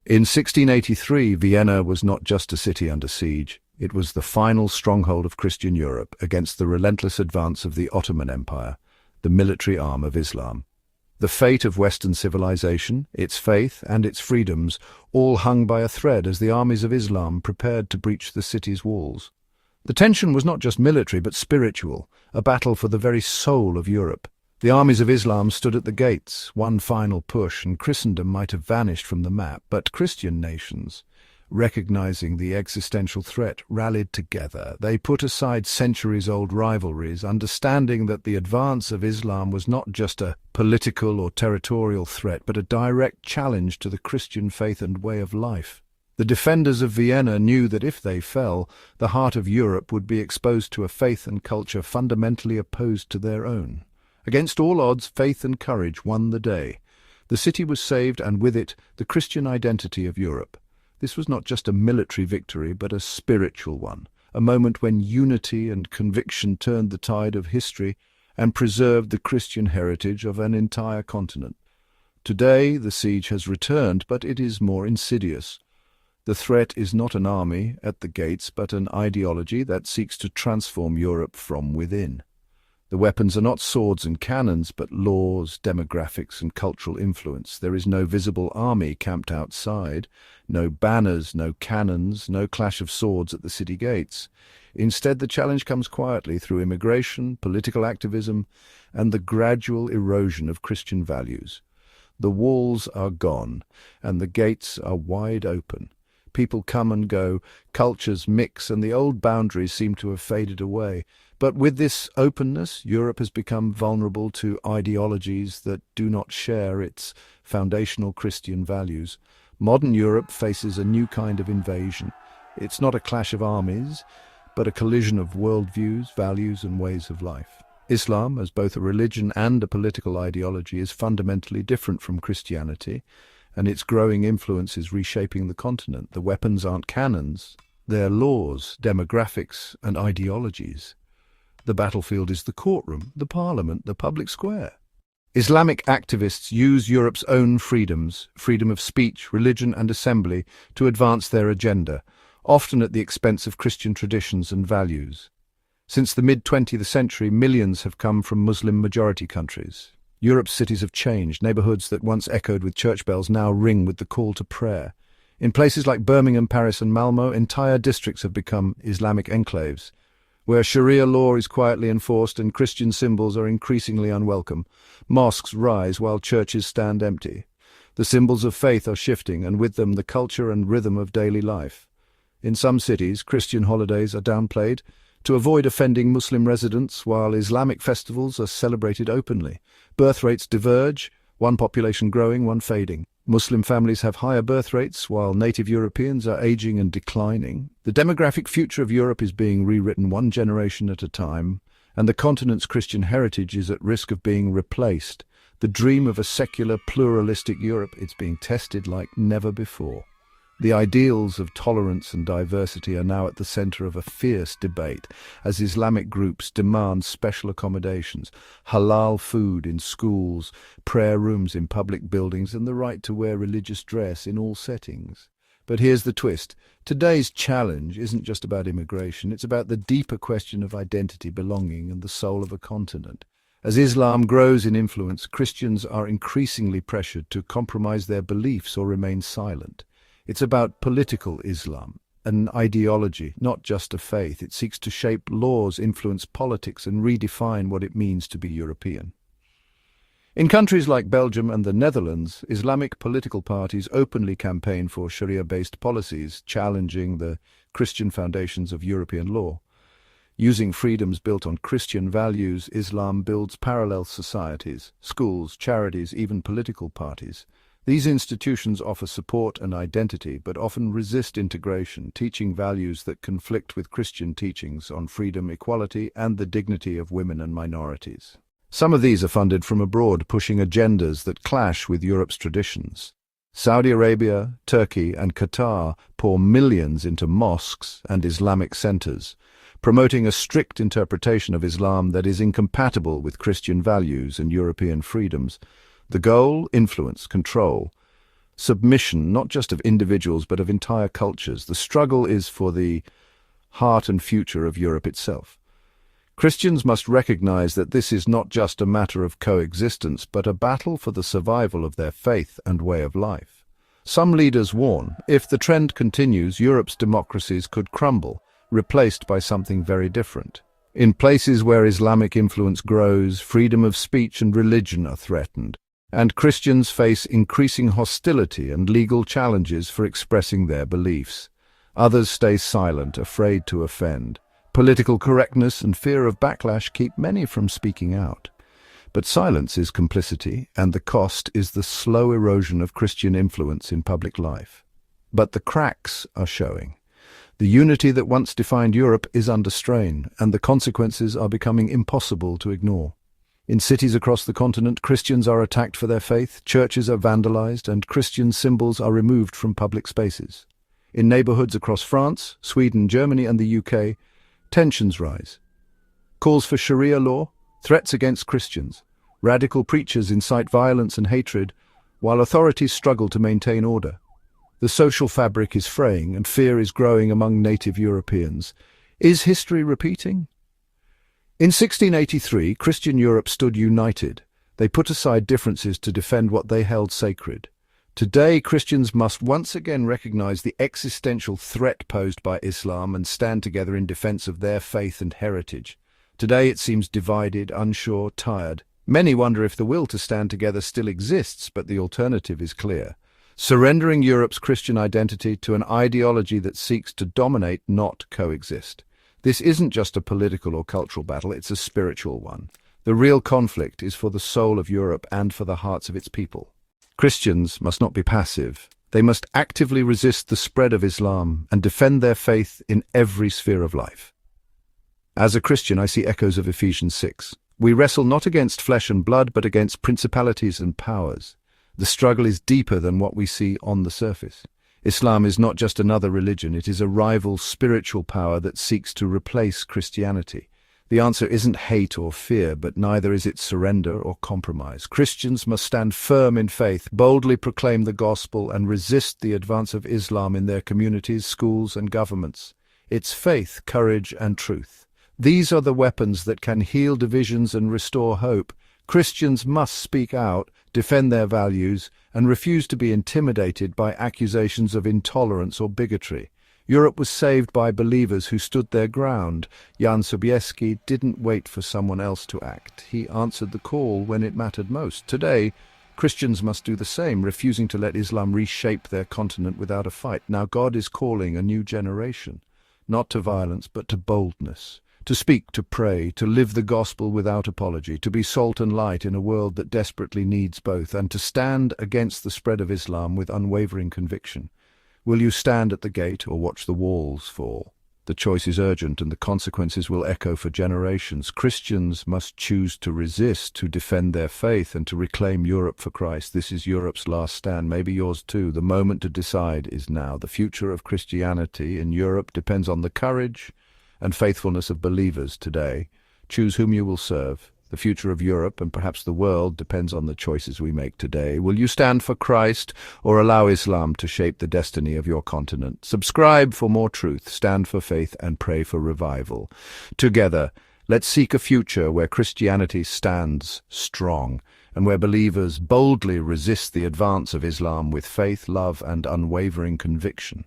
In 1683, Vienna was not just a city under siege. It was the final stronghold of Christian Europe against the relentless advance of the Ottoman Empire, the military arm of Islam. The fate of Western civilization, its faith and its freedoms, all hung by a thread as the armies of Islam prepared to breach the city's walls. The tension was not just military but spiritual, a battle for the very soul of Europe. The armies of Islam stood at the gates, one final push, and Christendom might have vanished from the map, but Christian nations, recognizing the existential threat, rallied together. They put aside centuries-old rivalries, understanding that the advance of Islam was not just a political or territorial threat, but a direct challenge to the Christian faith and way of life. The defenders of Vienna knew that if they fell, the heart of Europe would be exposed to a faith and culture fundamentally opposed to their own. Against all odds, faith and courage won the day. The city was saved, and with it, the Christian identity of Europe. This was not just a military victory, but a spiritual one, a moment when unity and conviction turned the tide of history and preserved the Christian heritage of an entire continent. Today, the siege has returned, but it is more insidious. The threat is not an army at the gates, but an ideology that seeks to transform Europe from within. The weapons are not swords and cannons, but laws, demographics, and cultural influence. There is no visible army camped outside, no banners, no cannons, no clash of swords at the city gates. Instead, the challenge comes quietly through immigration, political activism, and the gradual erosion of Christian values. The walls are gone, and the gates are wide open. People come and go, cultures mix, and the old boundaries seem to have faded away. But with this openness, Europe has become vulnerable to ideologies that do not share its foundational Christian values. Modern Europe faces a new kind of invasion. It's not a clash of armies, but a collision of worldviews, values, and ways of life. Islam, as both a religion and a political ideology, is fundamentally different from Christianity, and its growing influence is reshaping the continent. The weapons aren't cannons, they're laws, demographics, and ideologies. The battlefield is the courtroom, the parliament, the public square. Islamic activists use Europe's own freedoms, freedom of speech, religion, and assembly, to advance their agenda, often at the expense of Christian traditions and values. Since the mid-20th century, millions have come from Muslim-majority countries. Europe's cities have changed. Neighborhoods that once echoed with church bells now ring with the call to prayer. In places like Birmingham, Paris, and Malmö, entire districts have become Islamic enclaves, where Sharia law is quietly enforced and Christian symbols are increasingly unwelcome. Mosques rise while churches stand empty. The symbols of faith are shifting, and with them the culture and rhythm of daily life. In some cities, Christian holidays are downplayed to avoid offending Muslim residents, while Islamic festivals are celebrated openly. Birth rates diverge, one population growing, one fading. Muslim families have higher birth rates, while native Europeans are aging and declining. The demographic future of Europe is being rewritten one generation at a time, and the continent's Christian heritage is at risk of being replaced. The dream of a secular, pluralistic Europe is being tested like never before. The ideals of tolerance and diversity are now at the center of a fierce debate as Islamic groups demand special accommodations, halal food in schools, prayer rooms in public buildings, and the right to wear religious dress in all settings. But here's the twist. Today's challenge isn't just about immigration, it's about the deeper question of identity, belonging, and the soul of a continent. As Islam grows in influence, Christians are increasingly pressured to compromise their beliefs or remain silent. It's about political Islam, an ideology, not just a faith. It seeks to shape laws, influence politics, and redefine what it means to be European. In countries like Belgium and the Netherlands, Islamic political parties openly campaign for Sharia-based policies, challenging the Christian foundations of European law. Using freedoms built on Christian values, Islam builds parallel societies, schools, charities, even political parties. These institutions offer support and identity, but often resist integration, teaching values that conflict with Christian teachings on freedom, equality, and the dignity of women and minorities. Some of these are funded from abroad, pushing agendas that clash with Europe's traditions. Saudi Arabia, Turkey, and Qatar pour millions into mosques and Islamic centers, promoting a strict interpretation of Islam that is incompatible with Christian values and European freedoms. The goal? Influence, control. submission, not just of individuals but of entire cultures. The struggle is for the heart and future of Europe itself. Christians must recognize that this is not just a matter of coexistence, but a battle for the survival of their faith and way of life. Some leaders warn, if the trend continues, Europe's democracies could crumble, replaced by something very different. In places where Islamic influence grows, freedom of speech and religion are threatened, and Christians face increasing hostility and legal challenges for expressing their beliefs. Others stay silent, afraid to offend. Political correctness and fear of backlash keep many from speaking out. But silence is complicity, and the cost is the slow erosion of Christian influence in public life. But the cracks are showing. The unity that once defined Europe is under strain, and the consequences are becoming impossible to ignore. In cities across the continent, Christians are attacked for their faith, churches are vandalized, and Christian symbols are removed from public spaces. In neighborhoods across France, Sweden, Germany, and the UK, tensions rise. Calls for Sharia law, threats against Christians, radical preachers incite violence and hatred, while authorities struggle to maintain order. The social fabric is fraying, and fear is growing among native Europeans. Is history repeating? In 1683, Christian Europe stood united. They put aside differences to defend what they held sacred. Today, Christians must once again recognize the existential threat posed by Islam and stand together in defense of their faith and heritage. Today it seems divided, unsure, tired. Many wonder if the will to stand together still exists, but the alternative is clear. Surrendering Europe's Christian identity to an ideology that seeks to dominate, not coexist. This isn't just a political or cultural battle, it's a spiritual one. The real conflict is for the soul of Europe and for the hearts of its people. Christians must not be passive. They must actively resist the spread of Islam and defend their faith in every sphere of life. As a Christian, I see echoes of Ephesians 6. We wrestle not against flesh and blood, but against principalities and powers. The struggle is deeper than what we see on the surface. Islam is not just another religion, it is a rival spiritual power that seeks to replace Christianity. The answer isn't hate or fear, but neither is it surrender or compromise. Christians must stand firm in faith, boldly proclaim the gospel, and resist the advance of Islam in their communities, schools, and governments. It's faith, courage, and truth. These are the weapons that can heal divisions and restore hope. Christians must speak out, defend their values, and refuse to be intimidated by accusations of intolerance or bigotry. Europe was saved by believers who stood their ground. Jan Sobieski didn't wait for someone else to act. He answered the call when it mattered most. Today, Christians must do the same, refusing to let Islam reshape their continent without a fight. Now God is calling a new generation, not to violence, but to boldness. To speak, to pray, to live the gospel without apology, to be salt and light in a world that desperately needs both, and to stand against the spread of Islam with unwavering conviction. Will you stand at the gate or watch the walls fall? The choice is urgent, and the consequences will echo for generations. Christians must choose to resist, to defend their faith, and to reclaim Europe for Christ. This is Europe's last stand, maybe yours too. The moment to decide is now. The future of Christianity in Europe depends on the courage and faithfulness of believers today. Choose whom you will serve. The future of Europe and perhaps the world depends on the choices we make today. Will you stand for Christ or allow Islam to shape the destiny of your continent? Subscribe for more truth, stand for faith, and pray for revival. Together, let's seek a future where Christianity stands strong and where believers boldly resist the advance of Islam with faith, love, and unwavering conviction.